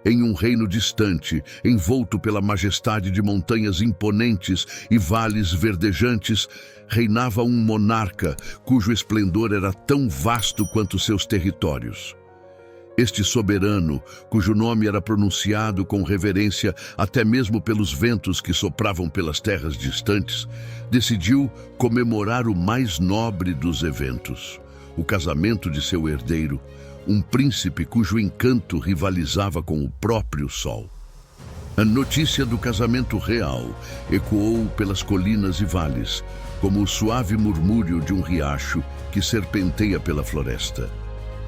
Em um reino distante, envolto pela majestade de montanhas imponentes e vales verdejantes, reinava um monarca cujo esplendor era tão vasto quanto seus territórios. Este soberano, cujo nome era pronunciado com reverência até mesmo pelos ventos que sopravam pelas terras distantes, decidiu comemorar o mais nobre dos eventos, o casamento de seu herdeiro, um príncipe cujo encanto rivalizava com o próprio sol. A notícia do casamento real ecoou pelas colinas e vales, como o suave murmúrio de um riacho que serpenteia pela floresta.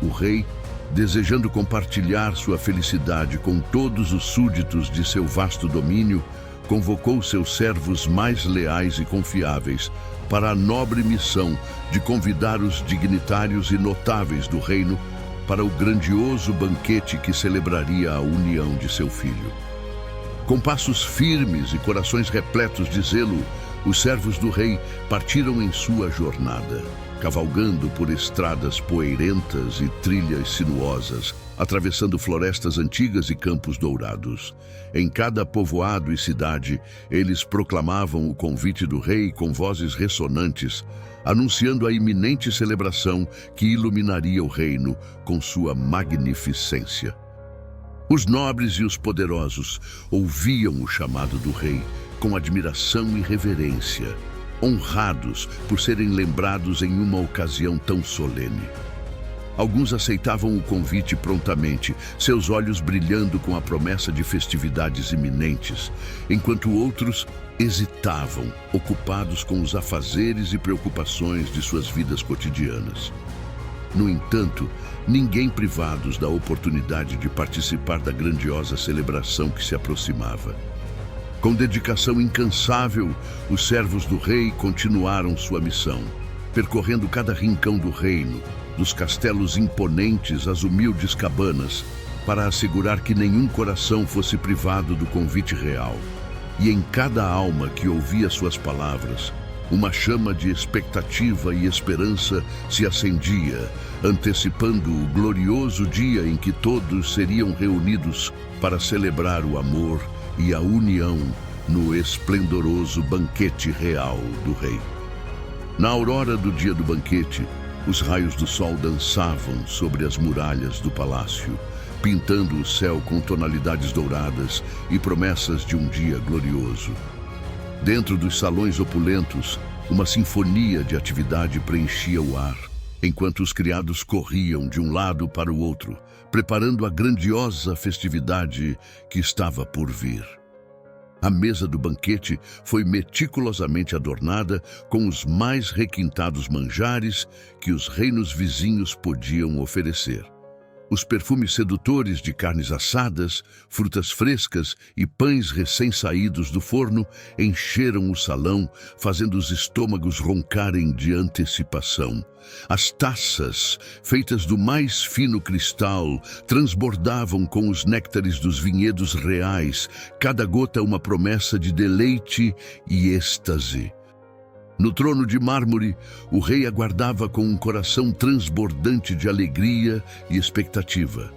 O rei, desejando compartilhar sua felicidade com todos os súditos de seu vasto domínio, convocou seus servos mais leais e confiáveis para a nobre missão de convidar os dignitários e notáveis do reino para o grandioso banquete que celebraria a união de seu filho. Com passos firmes e corações repletos de zelo, os servos do rei partiram em sua jornada, cavalgando por estradas poeirentas e trilhas sinuosas, atravessando florestas antigas e campos dourados. Em cada povoado e cidade, eles proclamavam o convite do rei com vozes ressonantes, anunciando a iminente celebração que iluminaria o reino com sua magnificência. Os nobres e os poderosos ouviam o chamado do rei com admiração e reverência, honrados por serem lembrados em uma ocasião tão solene. Alguns aceitavam o convite prontamente, seus olhos brilhando com a promessa de festividades iminentes, enquanto outros hesitavam, ocupados com os afazeres e preocupações de suas vidas cotidianas. No entanto, ninguém privados da oportunidade de participar da grandiosa celebração que se aproximava. Com dedicação incansável, os servos do rei continuaram sua missão, percorrendo cada rincão do reino, dos castelos imponentes às humildes cabanas, para assegurar que nenhum coração fosse privado do convite real. E em cada alma que ouvia suas palavras, uma chama de expectativa e esperança se acendia, antecipando o glorioso dia em que todos seriam reunidos para celebrar o amor e a união no esplendoroso banquete real do rei. Na aurora do dia do banquete, os raios do sol dançavam sobre as muralhas do palácio, pintando o céu com tonalidades douradas e promessas de um dia glorioso. Dentro dos salões opulentos, uma sinfonia de atividade preenchia o ar, enquanto os criados corriam de um lado para o outro, preparando a grandiosa festividade que estava por vir. A mesa do banquete foi meticulosamente adornada com os mais requintados manjares que os reinos vizinhos podiam oferecer. Os perfumes sedutores de carnes assadas, frutas frescas e pães recém-saídos do forno encheram o salão, fazendo os estômagos roncarem de antecipação. As taças, feitas do mais fino cristal, transbordavam com os néctares dos vinhedos reais, cada gota uma promessa de deleite e êxtase. No trono de mármore, o rei aguardava com um coração transbordante de alegria e expectativa.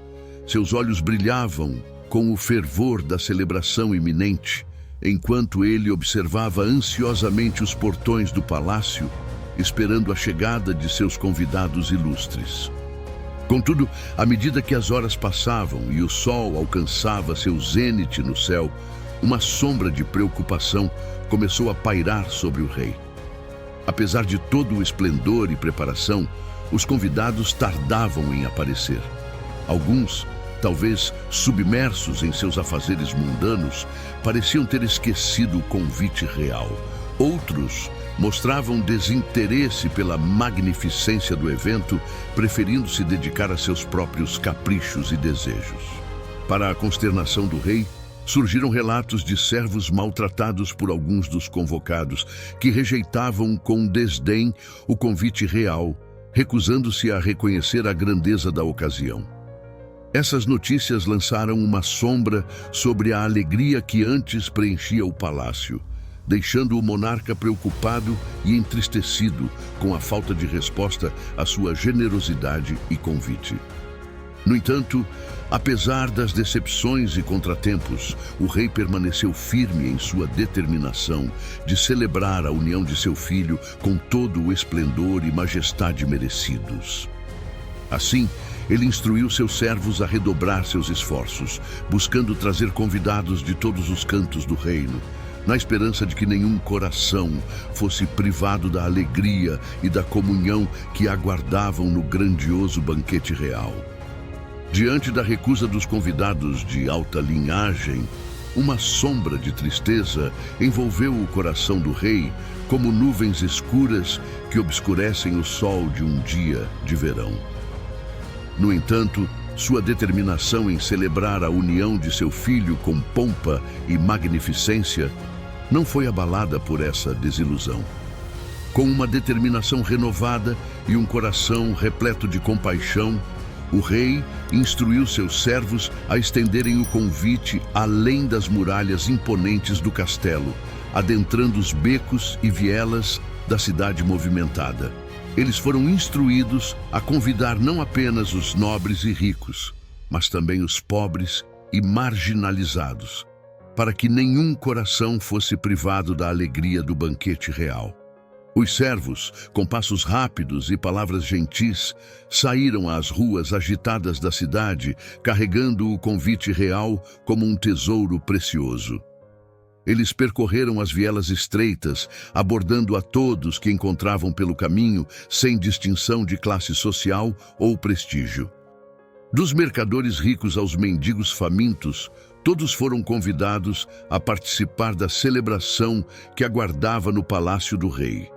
Seus olhos brilhavam com o fervor da celebração iminente, enquanto ele observava ansiosamente os portões do palácio, esperando a chegada de seus convidados ilustres. Contudo, à medida que as horas passavam e o sol alcançava seu zênite no céu, uma sombra de preocupação começou a pairar sobre o rei. Apesar de todo o esplendor e preparação, os convidados tardavam em aparecer. Alguns, talvez submersos em seus afazeres mundanos, pareciam ter esquecido o convite real. Outros mostravam desinteresse pela magnificência do evento, preferindo se dedicar a seus próprios caprichos e desejos. Para a consternação do rei, surgiram relatos de servos maltratados por alguns dos convocados, que rejeitavam com desdém o convite real, recusando-se a reconhecer a grandeza da ocasião. Essas notícias lançaram uma sombra sobre a alegria que antes preenchia o palácio, deixando o monarca preocupado e entristecido com a falta de resposta à sua generosidade e convite. No entanto, Apesar das decepções e contratempos, o rei permaneceu firme em sua determinação de celebrar a união de seu filho com todo o esplendor e majestade merecidos. Assim, ele instruiu seus servos a redobrar seus esforços, buscando trazer convidados de todos os cantos do reino, na esperança de que nenhum coração fosse privado da alegria e da comunhão que aguardavam no grandioso banquete real. Diante da recusa dos convidados de alta linhagem, uma sombra de tristeza envolveu o coração do rei, como nuvens escuras que obscurecem o sol de um dia de verão. No entanto, sua determinação em celebrar a união de seu filho com pompa e magnificência não foi abalada por essa desilusão. Com uma determinação renovada e um coração repleto de compaixão, o rei instruiu seus servos a estenderem o convite além das muralhas imponentes do castelo, adentrando os becos e vielas da cidade movimentada. Eles foram instruídos a convidar não apenas os nobres e ricos, mas também os pobres e marginalizados, para que nenhum coração fosse privado da alegria do banquete real. Os servos, com passos rápidos e palavras gentis, saíram às ruas agitadas da cidade, carregando o convite real como um tesouro precioso. Eles percorreram as vielas estreitas, abordando a todos que encontravam pelo caminho, sem distinção de classe social ou prestígio. Dos mercadores ricos aos mendigos famintos, todos foram convidados a participar da celebração que aguardava no palácio do rei.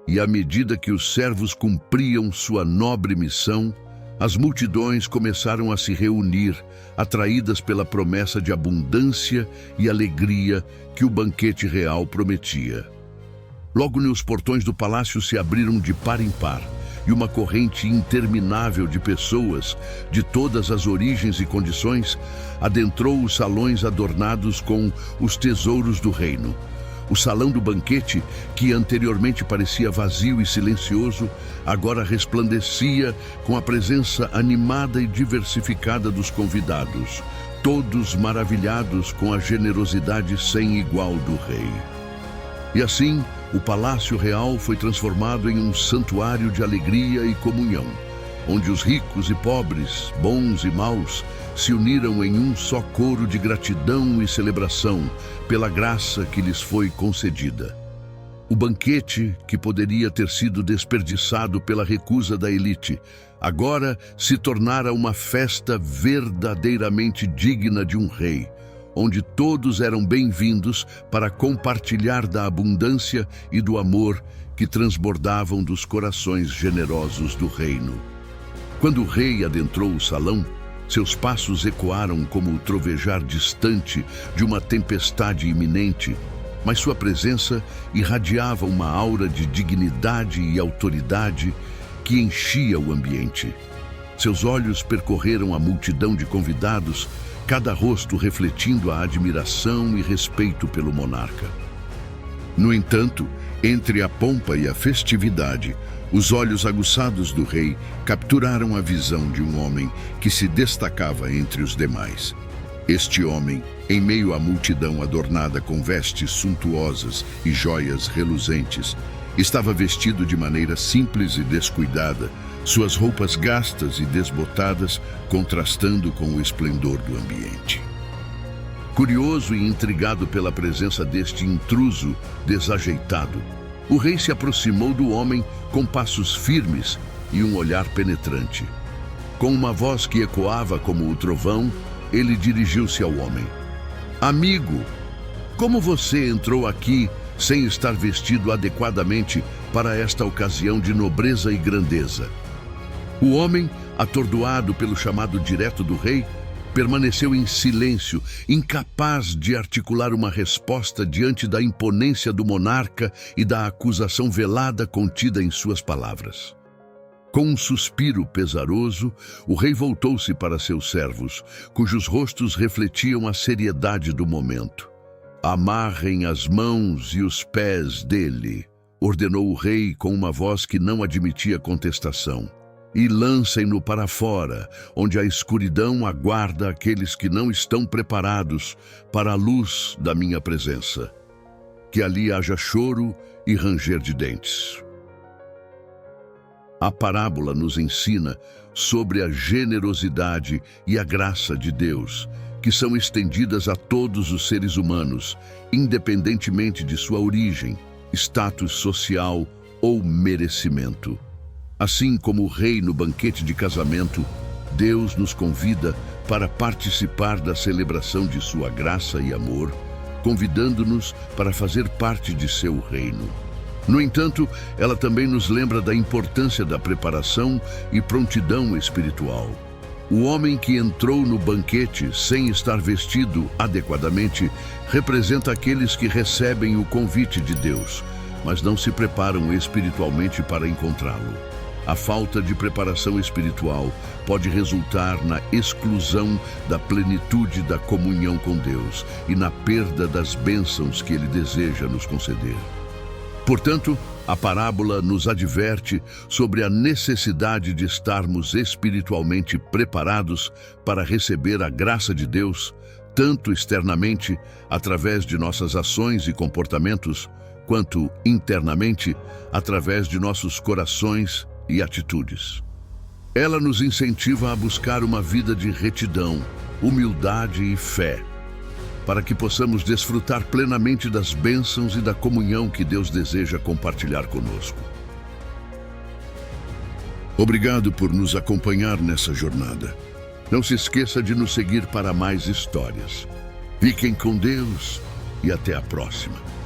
E à medida que os servos cumpriam sua nobre missão, as multidões começaram a se reunir, atraídas pela promessa de abundância e alegria que o banquete real prometia. Logo, os portões do palácio se abriram de par em par, e uma corrente interminável de pessoas, de todas as origens e condições, adentrou os salões adornados com os tesouros do reino. O salão do banquete, que anteriormente parecia vazio e silencioso, agora resplandecia com a presença animada e diversificada dos convidados, todos maravilhados com a generosidade sem igual do rei. E assim, o Palácio Real foi transformado em um santuário de alegria e comunhão, onde os ricos e pobres, bons e maus, se uniram em um só coro de gratidão e celebração pela graça que lhes foi concedida. O banquete, que poderia ter sido desperdiçado pela recusa da elite, agora se tornara uma festa verdadeiramente digna de um rei, onde todos eram bem-vindos para compartilhar da abundância e do amor que transbordavam dos corações generosos do reino. Quando o rei adentrou o salão, seus passos ecoaram como o trovejar distante de uma tempestade iminente, mas sua presença irradiava uma aura de dignidade e autoridade que enchia o ambiente. Seus olhos percorreram a multidão de convidados, cada rosto refletindo a admiração e respeito pelo monarca. No entanto, entre a pompa e a festividade, os olhos aguçados do rei capturaram a visão de um homem que se destacava entre os demais. Este homem, em meio à multidão adornada com vestes suntuosas e joias reluzentes, estava vestido de maneira simples e descuidada, suas roupas gastas e desbotadas contrastando com o esplendor do ambiente. Curioso e intrigado pela presença deste intruso desajeitado, o rei se aproximou do homem com passos firmes e um olhar penetrante. Com uma voz que ecoava como o trovão, ele dirigiu-se ao homem. Amigo, como você entrou aqui sem estar vestido adequadamente para esta ocasião de nobreza e grandeza? O homem, atordoado pelo chamado direto do rei, permaneceu em silêncio, incapaz de articular uma resposta diante da imponência do monarca e da acusação velada contida em suas palavras. Com um suspiro pesaroso, o rei voltou-se para seus servos, cujos rostos refletiam a seriedade do momento. Amarrem as mãos e os pés dele, ordenou o rei com uma voz que não admitia contestação. e lancem-no para fora, onde a escuridão aguarda aqueles que não estão preparados para a luz da minha presença. Que ali haja choro e ranger de dentes. A parábola nos ensina sobre a generosidade e a graça de Deus, que são estendidas a todos os seres humanos, independentemente de sua origem, status social ou merecimento. Assim como o rei no banquete de casamento, Deus nos convida para participar da celebração de sua graça e amor, convidando-nos para fazer parte de seu reino. No entanto, ela também nos lembra da importância da preparação e prontidão espiritual. O homem que entrou no banquete sem estar vestido adequadamente representa aqueles que recebem o convite de Deus, mas não se preparam espiritualmente para encontrá-lo. A falta de preparação espiritual pode resultar na exclusão da plenitude da comunhão com Deus e na perda das bênçãos que Ele deseja nos conceder. Portanto, a parábola nos adverte sobre a necessidade de estarmos espiritualmente preparados para receber a graça de Deus, tanto externamente, através de nossas ações e comportamentos, quanto internamente, através de nossos corações e atitudes. Ela nos incentiva a buscar uma vida de retidão, humildade e fé, para que possamos desfrutar plenamente das bênçãos e da comunhão que Deus deseja compartilhar conosco. Obrigado por nos acompanhar nessa jornada. Não se esqueça de nos seguir para mais histórias. Fiquem com Deus e até a próxima.